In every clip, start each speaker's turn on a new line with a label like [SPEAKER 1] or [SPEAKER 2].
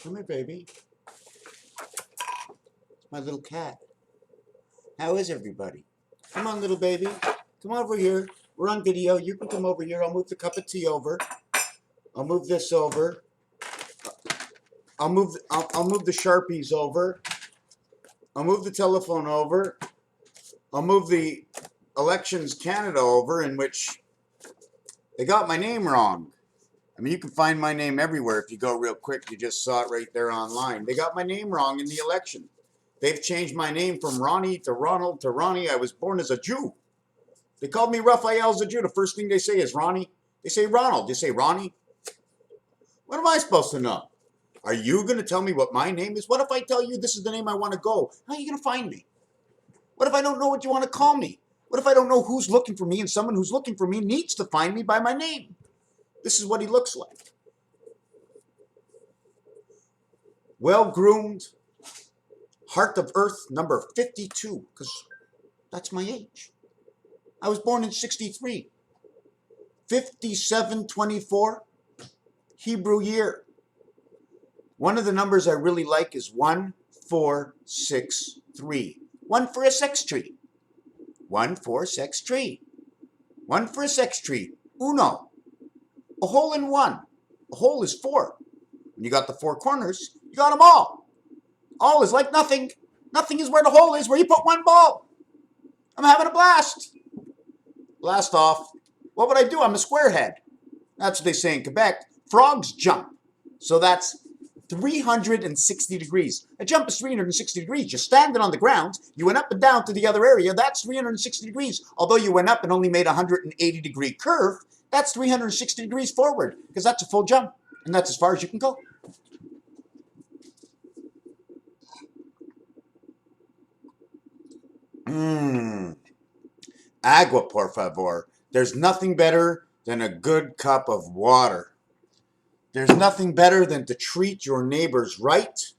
[SPEAKER 1] Come here, baby. My little cat. How is everybody? Come on, little baby. Come over here. We're on video. You can come over here. I'll move the cup of tea over. I'll move this over. I'll move the Sharpies over. I'll move the telephone over. I'll move the Elections Canada over, in which they got my name wrong. I mean, you can find my name everywhere if you go real quick. You just saw it right there online. They got my name wrong in the election. They've changed my name from Ronnie to Ronald to Ronnie. I was born as a Jew. They called me Raphael as a Jew. The first thing they say is Ronnie. They say Ronald. They say Ronnie. What am I supposed to know? Are you going to tell me what my name is? What if I tell you this is the name I want to go? How are you going to find me? What if I don't know what you want to call me? What if I don't know who's looking for me, and someone who's looking for me needs to find me by my name? This is what he looks like. Well-groomed, heart of earth, number 52, because that's my age. I was born in 63. 5724, Hebrew year. One of the numbers I really like is 1463. One for a sex tree. One for a sex tree. One for a sex tree. Uno. A hole in one. A hole is four. When you got the four corners, you got them all. All is like nothing. Nothing is where the hole is, where you put one ball. I'm having a blast. Blast off. What would I do? I'm a squarehead. That's what they say in Quebec. Frogs jump. So that's 360 degrees. A jump is 360 degrees. You're standing on the ground. You went up and down to the other area. That's 360 degrees. Although you went up and only made a 180-degree curve, that's 360 degrees forward, because that's a full jump. And that's as far as you can go. Agua, por favor. There's nothing better than a good cup of water. There's nothing better than to treat your neighbors right.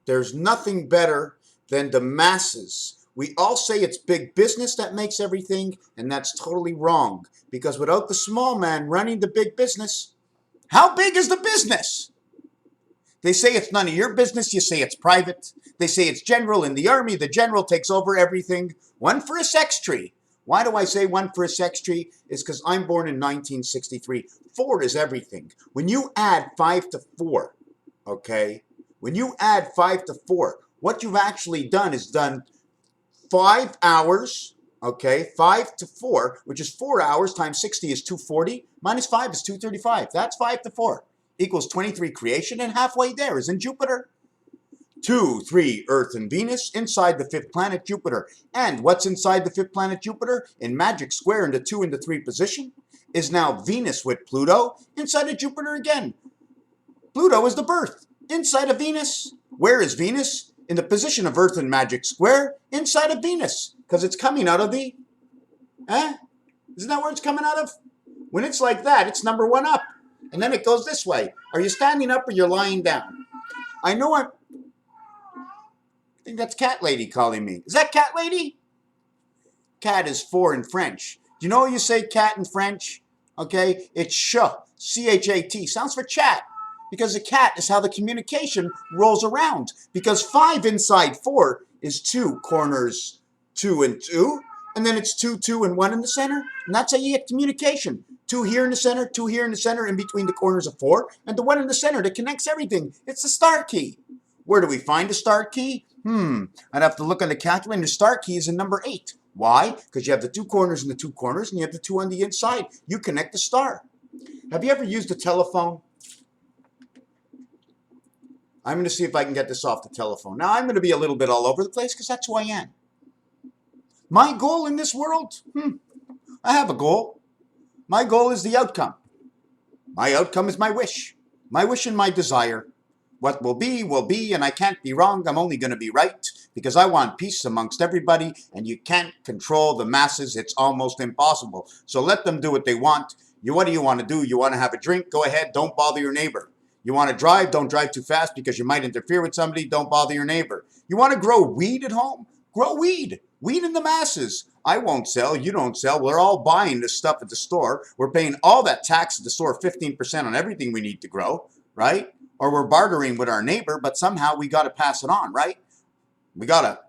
[SPEAKER 1] There's nothing better than the masses. We all say it's big business that makes everything, and that's totally wrong. Because without the small man running the big business, how big is the business? They say it's none of your business. You say it's private. They say it's general in the army. The general takes over everything. One for a sex tree. Why do I say one for a sex tree? It's because I'm born in 1963. 4 is everything. When you add 5 to 4, okay? When you add 5 to 4, what you've actually done is done 5 hours, okay? 5 to 4, which is 4 hours times 60 is 240. Minus 5 is 235. That's 5 to 4. Equals 23 creation, and halfway there is in Jupiter. 2, 3, Earth and Venus, inside the 5th planet, Jupiter. And what's inside the 5th planet, Jupiter? In magic square in the 2 and the 3 position is now Venus with Pluto, inside of Jupiter again. Pluto is the birth, inside of Venus. Where is Venus? In the position of Earth in magic square, inside of Venus, because it's coming out of the, Isn't that where it's coming out of? When it's like that, it's number 1 up. And then it goes this way. Are you standing up or you're lying down? I know I think that's Cat Lady calling me. Is that Cat Lady? Cat is 4 in French. Do you know how you say cat in French? Okay, it's chat, C-H-A-T. Sounds for chat. Because a cat is how the communication rolls around. Because 5 inside 4 is 2 corners, 2 and 2. And then it's 2, 2, and 1 in the center. And that's how you get communication. 2 here in the center, 2 here in the center, in between the corners of 4. And the 1 in the center that connects everything. It's the star key. Where do we find the star key? I'd have to look on the calculator. The star key is in number 8. Why? Because you have the 2 corners and the 2 corners, and you have the 2 on the inside. You connect the star. Have you ever used a telephone? I'm going to see if I can get this off the telephone. Now, I'm going to be a little bit all over the place because that's who I am. My goal in this world? I have a goal. My goal is the outcome. My outcome is my wish. My wish and my desire. What will be, and I can't be wrong. I'm only going to be right because I want peace amongst everybody, and you can't control the masses. It's almost impossible. So let them do what they want. What do you want to do? You want to have a drink? Go ahead. Don't bother your neighbor. You want to drive? Don't drive too fast because you might interfere with somebody. Don't bother your neighbor. You want to grow weed at home? Grow weed. Weed in the masses. I won't sell. You don't sell. We're all buying this stuff at the store. We're paying all that tax at the store, 15% on everything we need to grow, right? or we're bartering with our neighbor, but somehow we got to pass it on, right? We got to,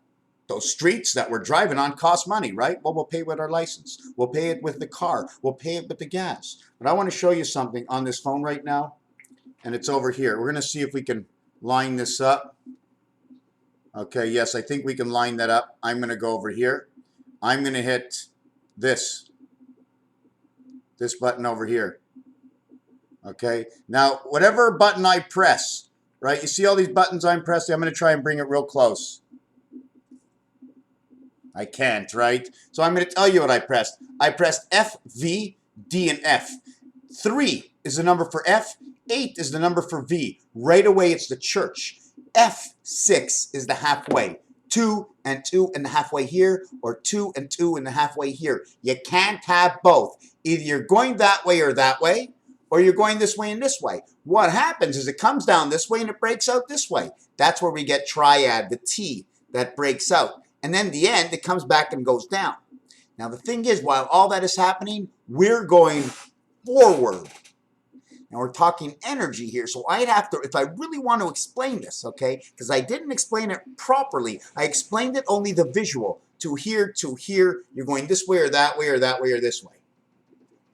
[SPEAKER 1] those streets that we're driving on cost money, right? Well, we'll pay with our license. We'll pay it with the car. We'll pay it with the gas. But I want to show you something on this phone right now, and it's over here. We're going to see if we can line this up. Okay, yes, I think we can line that up. I'm going to go over here. I'm going to hit this button over here. Okay, now whatever button I press, right? You see all these buttons I'm pressing? I'm going to try and bring it real close. I can't, right? So I'm going to tell you what I pressed. I pressed F, V, D, and F. 3 is the number for F. 8 is the number for V. Right away, it's the church. F6 is the halfway. 2 and 2 and the halfway here, or 2 and 2 and the halfway here. You can't have both. Either you're going that way, or you're going this way and this way. What happens is it comes down this way and it breaks out this way. That's where we get triad, the T that breaks out. And then the end, it comes back and goes down. Now the thing is, while all that is happening, we're going forward. Now we're talking energy here, so I'd have to, if I really want to explain this, okay, because I didn't explain it properly. I explained it only the visual. To here, you're going this way or that way or that way or this way.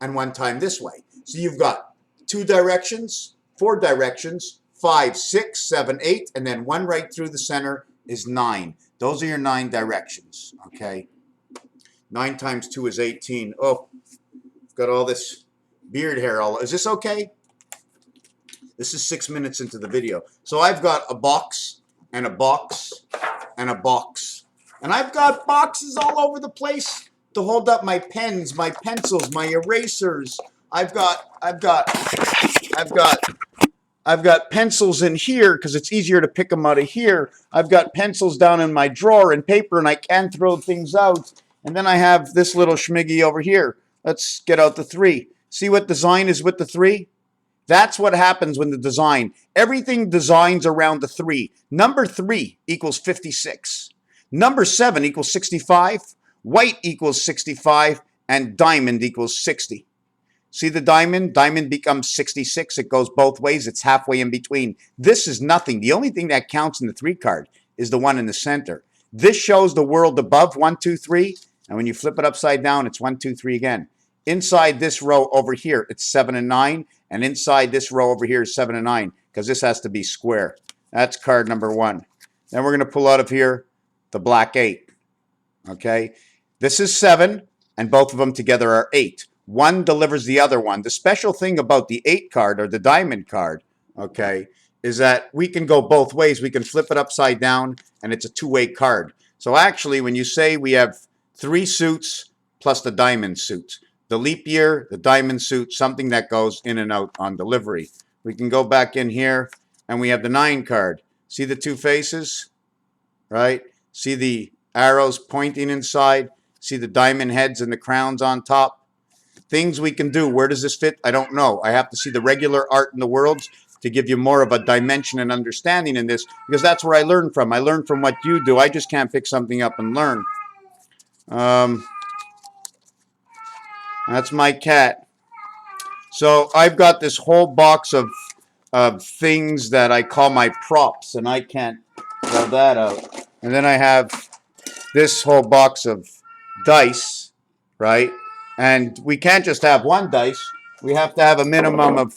[SPEAKER 1] And one time this way. So you've got 2 directions, 4 directions, 5, 6, 7, 8, and then 1 right through the center is 9. Those are your 9 directions, okay? 9 times 2 is 18. Oh, I've got all this beard hair all. Is this okay? This is 6 minutes into the video. So I've got a box and a box and a box. And I've got boxes all over the place to hold up my pens, my pencils, my erasers. I've got pencils in here because it's easier to pick them out of here. I've got pencils down in my drawer and paper, and I can throw things out. And then I have this little schmiggy over here. Let's get out the 3. See what design is with the 3? That's what happens when the design. Everything designs around the 3. Number 3 equals 56. Number 7 equals 65. White equals 65. And diamond equals 60. See the diamond? Diamond becomes 66. It goes both ways. It's halfway in between. This is nothing. The only thing that counts in the 3 card is the one in the center. This shows the world above 1, 2, 3. And when you flip it upside down, it's 1, 2, 3 again. Inside this row over here, it's 7 and 9. And inside this row over here is 7 and 9. Because this has to be square. That's card number 1. Then we're going to pull out of here the black 8. Okay? This is 7. And both of them together are 8. One delivers the other one. The special thing about the 8 card or the diamond card, okay, is that we can go both ways. We can flip it upside down and it's a 2-way card. So actually, when you say we have 3 suits plus the diamond suit, the leap year, the diamond suit, something that goes in and out on delivery. We can go back in here and we have the 9 card. See the 2 faces, right? See the arrows pointing inside. See the diamond heads and the crowns on top. Things we can do. Where does this fit? I don't know. I have to see the regular art in the worlds to give you more of a dimension and understanding in this, because that's where I learn from. I learn from what you do. I just can't pick something up and learn. That's my cat. So I've got this whole box of things that I call my props, and I can't throw that out. And then I have this whole box of dice, right? And we can't just have 1 dice. We have to have a minimum of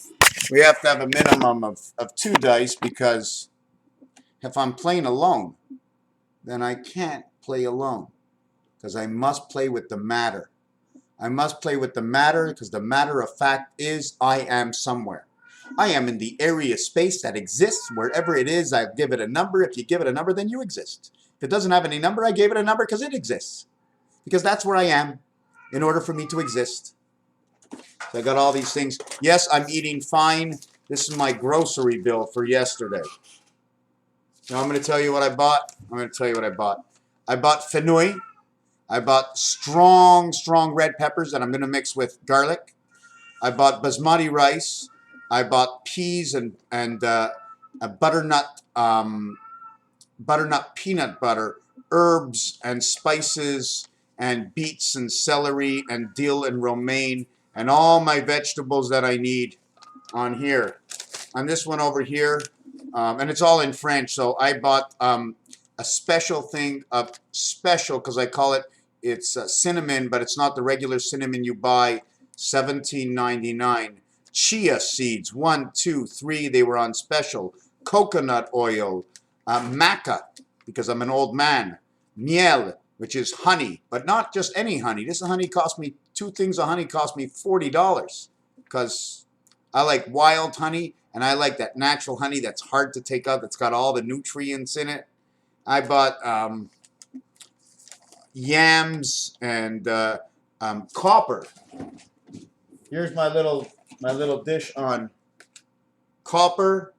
[SPEAKER 1] 2 dice, because if I'm playing alone, then I can't play alone, because I must play with the matter. I must play with the matter, because the matter of fact is I am somewhere. I am in the area space that exists. Wherever it is, I give it a number. If you give it a number, then you exist. If it doesn't have any number, I gave it a number because it exists. Because that's where I am in order for me to exist. So I got all these things. Yes, I'm eating fine. This is my grocery bill for yesterday. Now I'm going to tell you what I bought. I bought fenouil. I bought strong red peppers that I'm going to mix with garlic. I bought basmati rice. I bought peas and a butternut peanut butter, herbs and spices, and beets and celery and dill and romaine, and all my vegetables that I need on here. On this one over here, and it's all in French. So I bought a special thing, special because I call it. It's cinnamon, but it's not the regular cinnamon you buy. $17.99. Chia seeds, 1, 2, 3. They were on special. Coconut oil, maca, because I'm an old man. Miel, which is honey, but not just any honey. This honey cost me, 2 things of honey cost me $40 because I like wild honey and I like that natural honey that's hard to take out, that's got all the nutrients in it. I bought yams and copper. Here's my little dish on copper,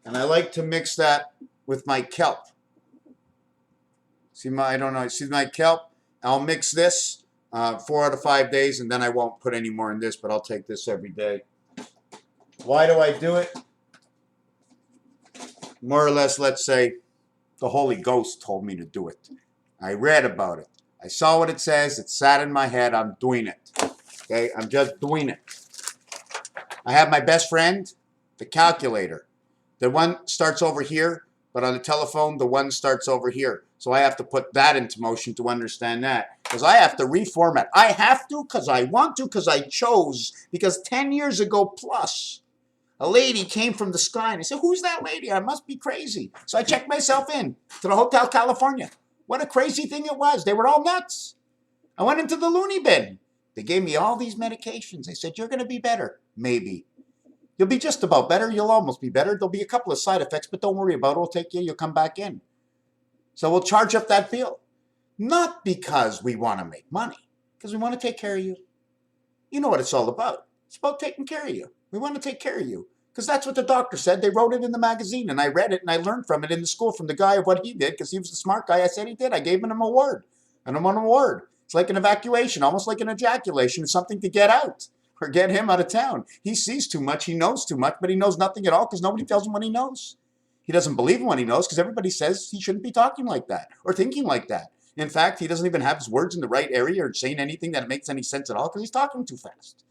[SPEAKER 1] and I like to mix that with my kelp. See my, I don't know, see my kelp? I'll mix this 4 out of 5 days, and then I won't put any more in this, but I'll take this every day. Why do I do it? More or less, let's say, the Holy Ghost told me to do it. I read about it. I saw what it says. It sat in my head. I'm doing it. Okay? I'm just doing it. I have my best friend, the calculator. The one starts over here, but on the telephone, the one starts over here. So I have to put that into motion to understand that. Because I have to reformat. I have to because I want to, because I chose. Because 10 years ago plus, a lady came from the sky and I said, who's that lady? I must be crazy. So I checked myself in to the Hotel California. What a crazy thing it was. They were all nuts. I went into the loony bin. They gave me all these medications. They said, you're going to be better. Maybe. You'll be just about better. You'll almost be better. There'll be a couple of side effects, but don't worry about it. It'll take you. You'll come back in. So we'll charge up that bill. Not because we want to make money. Because we want to take care of you. You know what it's all about. It's about taking care of you. We want to take care of you. Because that's what the doctor said. They wrote it in the magazine, and I read it, and I learned from it in the school from the guy of what he did, because he was the smart guy I said he did. I gave him an award. And I'm on an award. It's like an evacuation, almost like an ejaculation. It's something to get out or get him out of town. He sees too much. He knows too much, but he knows nothing at all because nobody tells him what he knows. He doesn't believe in what he knows because everybody says he shouldn't be talking like that or thinking like that. In fact, he doesn't even have his words in the right area or saying anything that makes any sense at all because he's talking too fast.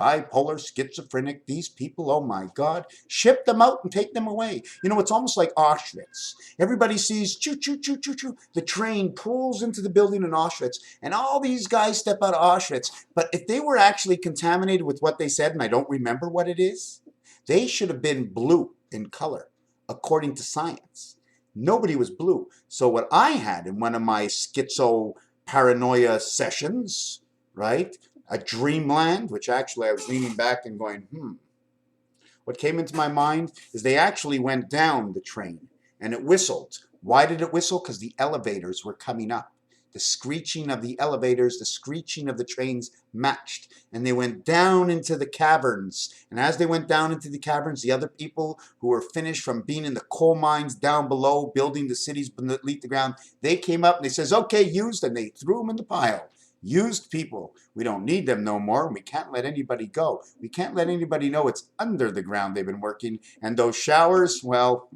[SPEAKER 1] Bipolar, schizophrenic, these people, oh my God, ship them out and take them away. You know, it's almost like Auschwitz. Everybody sees choo, choo, choo, choo, choo. The train pulls into the building in Auschwitz, and all these guys step out of Auschwitz. But if they were actually contaminated with what they said, and I don't remember what it is, they should have been blue in color, according to science. Nobody was blue. So what I had in one of my schizo paranoia sessions, right? A dreamland, which actually I was leaning back and going, What came into my mind is they actually went down the train and it whistled. Why did it whistle? Because the elevators were coming up. The screeching of the elevators, the screeching of the trains matched. And they went down into the caverns. And as they went down into the caverns, the other people who were finished from being in the coal mines down below, building the cities beneath the ground, they came up and they says, okay, used, and they threw them in the pile. Used people. We don't need them no more. We can't let anybody go. We can't let anybody know it's under the ground they've been working. And those showers, well,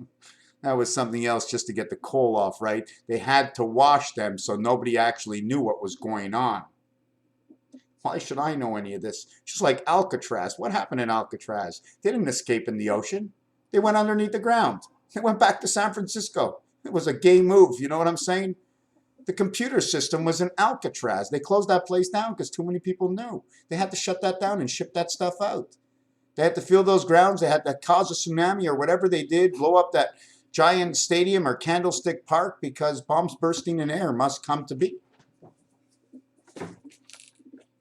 [SPEAKER 1] that was something else just to get the coal off, right? They had to wash them so nobody actually knew what was going on. Why should I know any of this? Just like Alcatraz. What happened in Alcatraz? They didn't escape in the ocean. They went underneath the ground. They went back to San Francisco. It was a gay move. You know what I'm saying? The computer system was in Alcatraz. They closed that place down because too many people knew. They had to shut that down and ship that stuff out. They had to fill those grounds. They had to cause a tsunami or whatever they did, blow up that giant stadium or Candlestick Park because bombs bursting in air must come to be.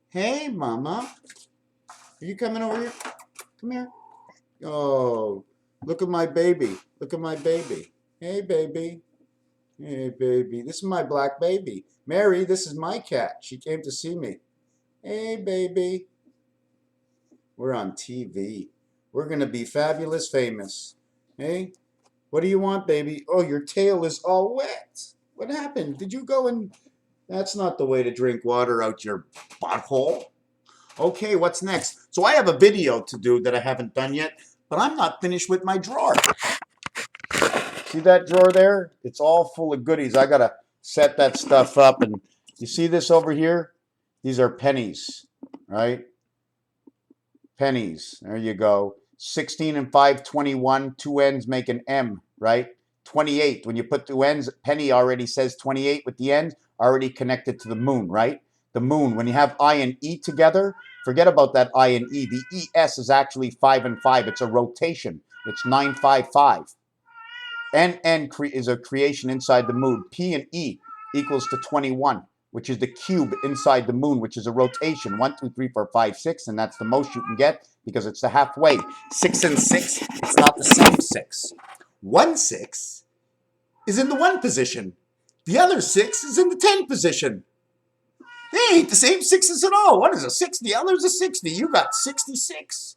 [SPEAKER 1] Hey, Mama. Are you coming over here? Come here. Oh, look at my baby. Look at my baby. Hey, baby. Hey, baby. This is my black baby. Mary, this is my cat. She came to see me. Hey, baby. We're on TV. We're going to be fabulous famous. Hey, what do you want, baby? Oh, your tail is all wet. What happened? Did you go and... That's not the way to drink water out your butthole. Okay, what's next? So I have a video to do that I haven't done yet, but I'm not finished with my drawer. See that drawer there? It's all full of goodies. I got to set that stuff up. And you see this over here? These are pennies, right? Pennies. There you go. 16 and 5, 21. Two ends make an M, right? 28. When you put two ends, Penny already says 28 with the end, already connected to the moon, right? The moon. When you have I and E together, forget about that I and E. The ES is actually 5 and 5. It's a rotation. It's 955. N is a creation inside the moon. P and E equals to 21, which is the cube inside the moon, which is a rotation. 1, 2, 3, 4, 5, 6, and that's the most you can get because it's the halfway. 6 and 6, it's not the same 6. 1 6 is in the 1 position. The other 6 is in the 10 position. They ain't the same 6s at all. One is a 6, the other is a 60. You got 66.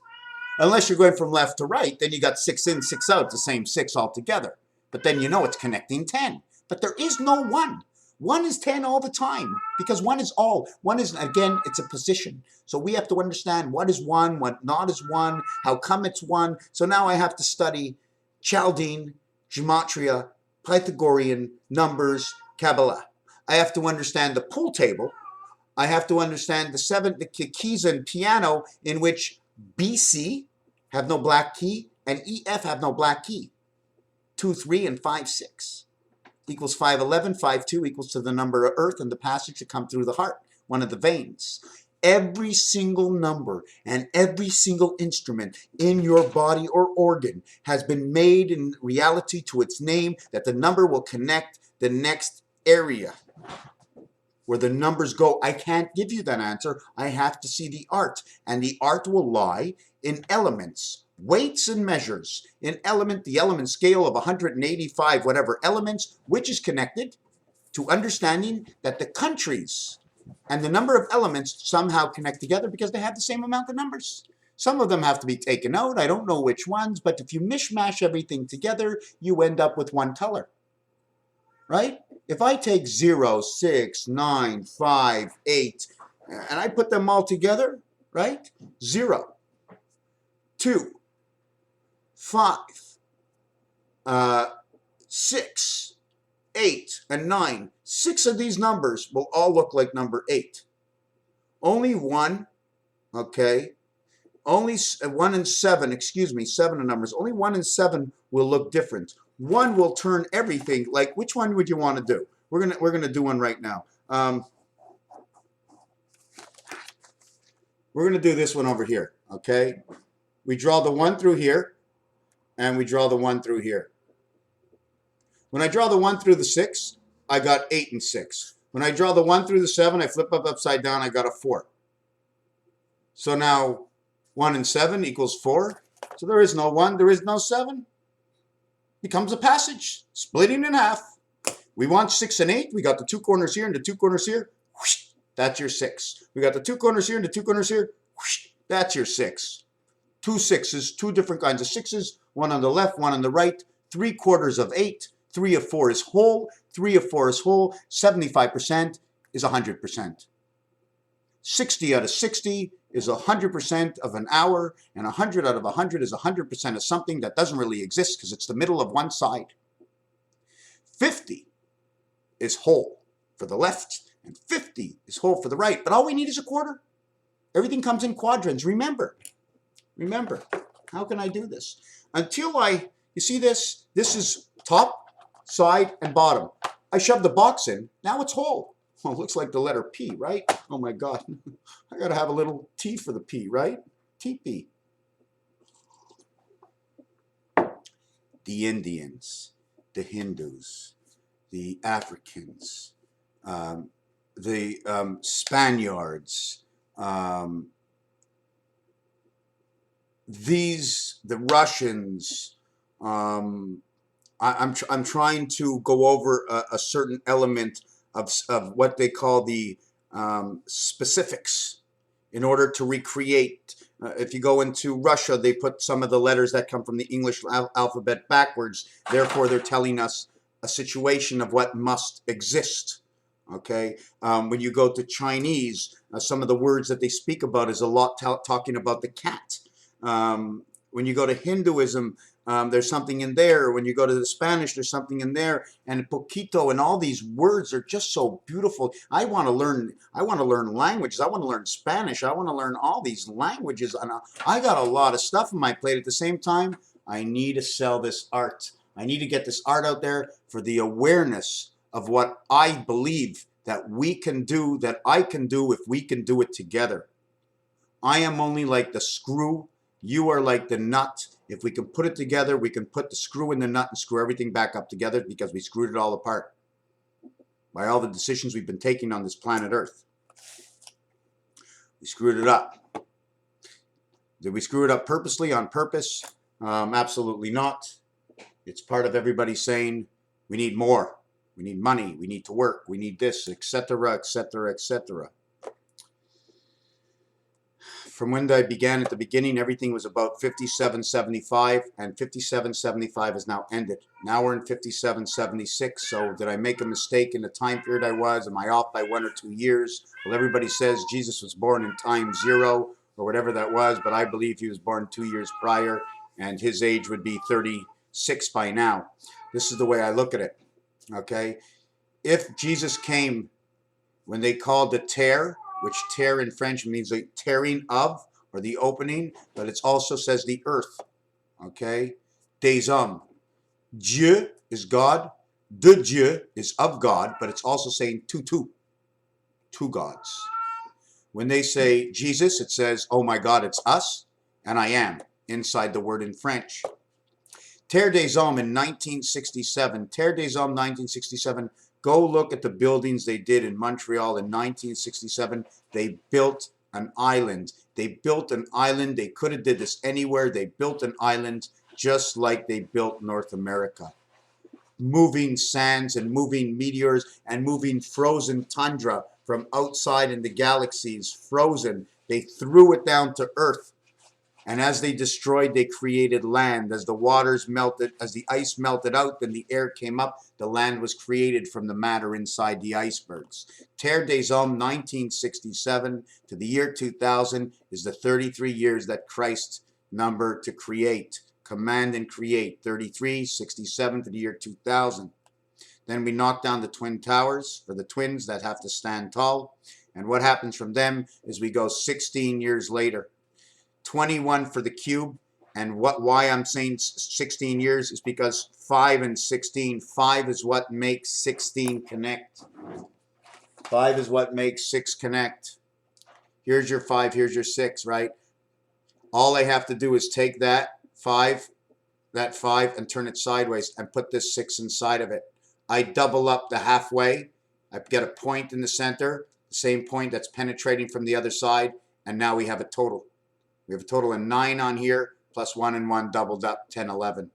[SPEAKER 1] Unless you're going from left to right, then you got 6 in, 6 out, the same 6 altogether. But then you know it's connecting 10. But there is no 1. 1 is 10 all the time because 1 is all. 1 is, again, it's a position. So we have to understand what is 1, what not is 1, how come it's 1. So now I have to study Chaldean, Gematria, Pythagorean, numbers, Kabbalah. I have to understand the pool table. I have to understand the keys and piano in which BC have no black key and EF have no black key. 2, 3, and 5, 6 equals 5, 11. 5, 2 equals to the number of earth and the passage to come through the heart, one of the veins. Every single number and every single instrument in your body or organ has been made in reality to its name that the number will connect the next area where the numbers go. I can't give you that answer. I have to see the art, and the art will lie in elements, weights and measures. In the element scale of 185 whatever elements, which is connected to understanding that the countries and the number of elements somehow connect together because they have the same amount of numbers. Some of them have to be taken out. I don't know which ones, but if you mishmash everything together, you end up with one color, right? If I take 0, 6, 9, 5, 8, and I put them all together, right? 0, 2, 5, 6, 8, and 9. 6 of these numbers will all look like number 8. Only 1, okay? Only 1 and 7, excuse me, 7 of numbers. Only 1 and 7 will look different. 1 will turn everything. Like, which one would you want to do? We're gonna do one right now. We're gonna do this one over here. Okay, we draw the 1 through here, and we draw the 1 through here. When I draw the 1 through the 6, I got 8 and 6. When I draw the 1 through the 7, I flip up upside down. I got a 4. So now 1 and 7 equals 4. So there is no 1. There is no 7. Becomes a passage, splitting in half. We want 6 and 8. We got the 2 corners here and the 2 corners here. Whoosh, that's your 6. We got the 2 corners here and the 2 corners here. Whoosh, that's your 6. 2 6s, 2 different kinds of 6s. 1 on the left, 1 on the right. 3 quarters of 8. 3 of 4 is whole. 3 of 4 is whole. 75% is 100%. 60 out of 60 is 100% of an hour, and 100 out of 100 is 100% of something that doesn't really exist because it's the middle of one side. 50 is whole for the left, and 50 is whole for the right, but all we need is a quarter. Everything comes in quadrants. Remember, how can I do this? Until you see this? This is top, side, and bottom. I shove the box in, now it's whole. Well, it looks like the letter P, right? Oh my God. I gotta have a little T for the P, right? TP. The Indians, the Hindus, the Africans, the Spaniards, the Russians. I'm trying to go over a certain element of what they call the specifics in order to recreate. If you go into Russia, they put some of the letters that come from the English alphabet backwards. Therefore, they're telling us a situation of what must exist. Okay. When you go to Chinese, some of the words that they speak about is a lot talking about the cat. When you go to Hinduism, There's something in there. When you go to the Spanish, there's something in there. And poquito and all these words are just so beautiful. I want to learn languages. I want to learn Spanish. I want to learn all these languages. And I got a lot of stuff on my plate. At the same time, I need to sell this art. I need to get this art out there for the awareness of what I believe that we can do, that I can do if we can do it together. I am only like the screw. You are like the nut. If we can put it together, we can put the screw in the nut and screw everything back up together, because we screwed it all apart by all the decisions we've been taking on this planet Earth. We screwed it up. Did we screw it up purposely, on purpose? Absolutely not. It's part of everybody saying we need more. We need money. We need to work. We need this, etc., etc., etc. From when I began at the beginning, everything was about 5775, and 5775 has now ended. Now we're in 5776. So did I make a mistake in the time period I was? Am I off by 1 or 2 years? Well, everybody says Jesus was born in time 0 or whatever that was, but I believe he was born 2 years prior, and his age would be 36 by now. This is the way I look at it. Okay? If Jesus came when they called the tear, which tear in French means the tearing of, or the opening, but it also says the earth. Okay? Des hommes. Dieu is God. De Dieu is of God, but it's also saying two gods. When they say Jesus, it says, oh my God, it's us, and I am, inside the word in French. Terre des Hommes in 1967. Terre des Hommes 1967. Go look at the buildings they did in Montreal in 1967. They built an island. They built an island. They could have did this anywhere. They built an island just like they built North America. Moving sands and moving meteors and moving frozen tundra from outside in the galaxies, frozen. They threw it down to Earth. And as they destroyed, they created land. As the waters melted, as the ice melted out, then the air came up. The land was created from the matter inside the icebergs. Terre des Hommes, 1967 to the year 2000 is the 33 years that Christ number to create. Command and create. 33, 67 to the year 2000. Then we knock down the Twin Towers for the twins that have to stand tall. And what happens from them is we go 16 years later. 21 for the cube, and why I'm saying 16 years is because 5 and 16, 5 is what makes 16 connect. 5 is what makes 6 connect. Here's your 5, here's your 6, right? All I have to do is take that 5, and turn it sideways and put this 6 inside of it. I double up the halfway. I get a point in the center, the same point that's penetrating from the other side, and now we have a total. We have a total of 9 on here, plus 1 and 1 doubled up, 10, 11.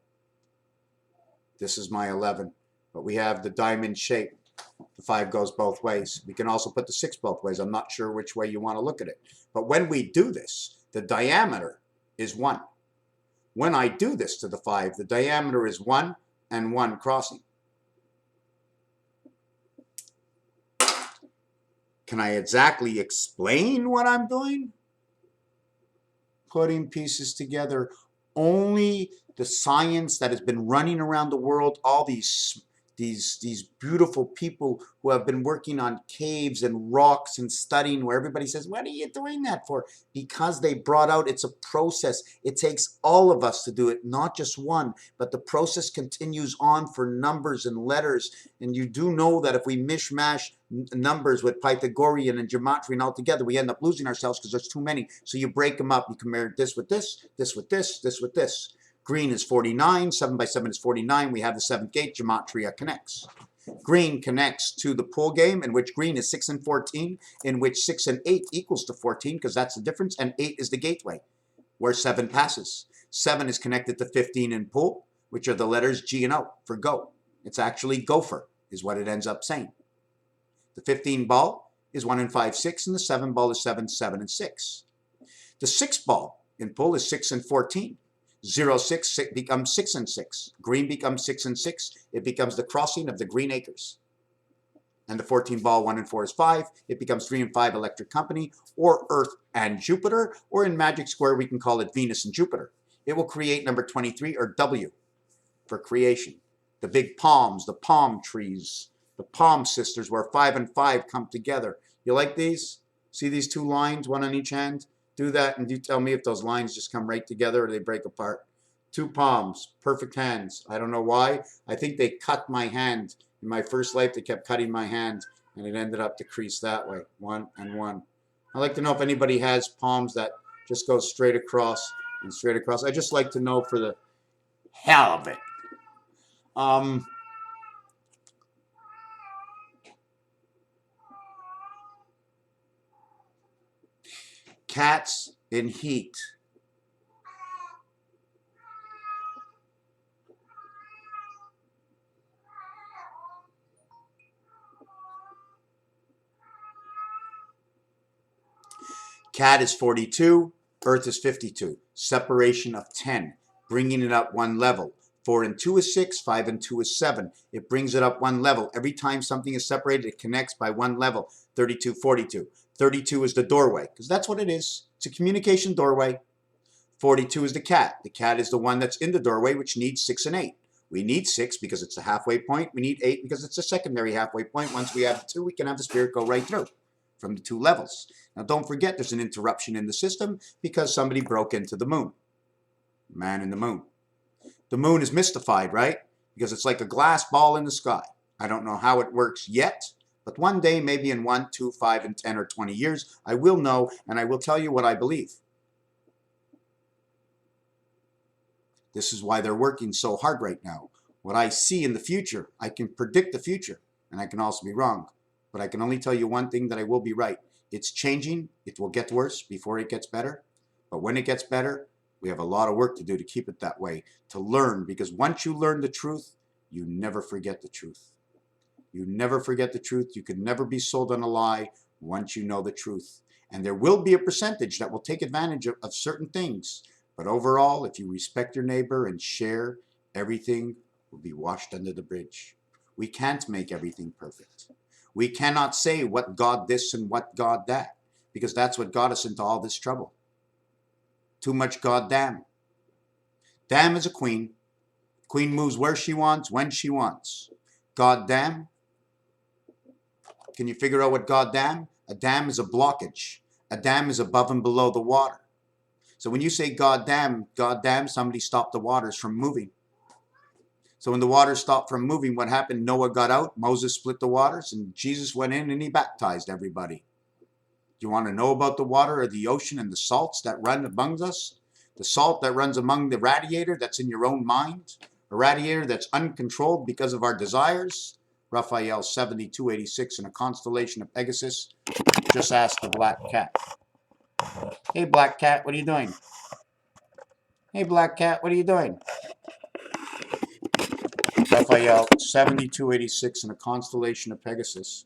[SPEAKER 1] This is my 11. But we have the diamond shape. The 5 goes both ways. We can also put the 6 both ways. I'm not sure which way you want to look at it. But when we do this, the diameter is 1. When I do this to the 5, the diameter is 1 and 1 crossing. Can I exactly explain what I'm doing? Putting pieces together. Only the science that has been running around the world, all these beautiful people who have been working on caves and rocks and studying, where everybody says, what are you doing that for? Because they brought out, it's a process. It takes all of us to do it, not just one, but the process continues on for numbers and letters. And you do know that if we mishmash numbers with Pythagorean and gematria and all together, we end up losing ourselves because there's too many. So you break them up. You compare this with this, this with this, this with this. Green is 49, 7 by 7 is 49. We have the 7th gate, gematria connects. Green connects to the pool game, in which green is 6 and 14, in which 6 and 8 equals to 14, because that's the difference, and 8 is the gateway, where 7 passes. 7 is connected to 15 in pool, which are the letters G and O for go. It's actually gopher, is what it ends up saying. The 15 ball is 1 and 5, 6, and the 7 ball is 7, 7, and 6. The 6 ball in pool is 6 and 14. 0, 6 becomes 6 and 6. Green becomes 6 and 6. It becomes the crossing of the Green Acres. And the 14 ball, 1 and 4 is 5. It becomes 3 and 5 Electric Company, or Earth and Jupiter, or in Magic Square we can call it Venus and Jupiter. it will create number 23, or W, for creation. The big palms, the palm trees, the palm sisters, where 5 and 5 come together. You like these? See these two lines, one on each hand? Do that, and you tell me if those lines just come right together or they break apart. Two palms, perfect hands. I don't know why. I think they cut my hand. In my first life, they kept cutting my hand, and it ended up to crease that way. 1 and 1. I'd like to know if anybody has palms that just go straight across and straight across. I just like to know for the hell of it. Cats in heat. Cat is 42, Earth is 52. Separation of 10, bringing it up one level. 4 and 2 is 6, 5 and 2 is 7. It brings it up one level. Every time something is separated, it connects by one level. 32, 42. 32 is the doorway, because that's what it is. It's a communication doorway. 42 is the cat. The cat is the one that's in the doorway, which needs 6 and 8. We need 6 because it's a halfway point. We need 8 because it's a secondary halfway point. Once we have 2, we can have the spirit go right through from the 2 levels. Now don't forget there's an interruption in the system because somebody broke into the moon. Man in the moon. The moon is mystified, right? Because it's like a glass ball in the sky. I don't know how it works yet, but one day, maybe in 1, 2, 5, and 10 or 20 years, I will know, and I will tell you what I believe. This is why they're working so hard right now. What I see in the future, I can predict the future, and I can also be wrong. But I can only tell you one thing, that I will be right. It's changing. It will get worse before it gets better. But when it gets better, we have a lot of work to do to keep it that way, to learn. Because once you learn the truth, you never forget the truth. You never forget the truth. You can never be sold on a lie once you know the truth. And there will be a percentage that will take advantage of certain things. But overall, if you respect your neighbor and share, everything will be washed under the bridge. We can't make everything perfect. We cannot say what God this and what God that, because that's what got us into all this trouble. Too much goddamn. Damn is a queen. Queen moves where she wants, when she wants. Goddamn. Can you figure out what goddamn? A dam is a blockage. A dam is above and below the water. So when you say goddamn, somebody stopped the waters from moving. So when the waters stopped from moving, what happened? Noah got out, Moses split the waters, and Jesus went in and he baptized everybody. Do you want to know about the water or the ocean and the salts that run among us? The salt that runs among the radiator that's in your own mind, a radiator that's uncontrolled because of our desires. Raphael 7286 in a constellation of Pegasus. Just ask the black cat. Hey black cat, what are you doing? Hey black cat, what are you doing? Raphael 7286 in a constellation of Pegasus.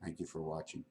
[SPEAKER 1] Thank you for watching.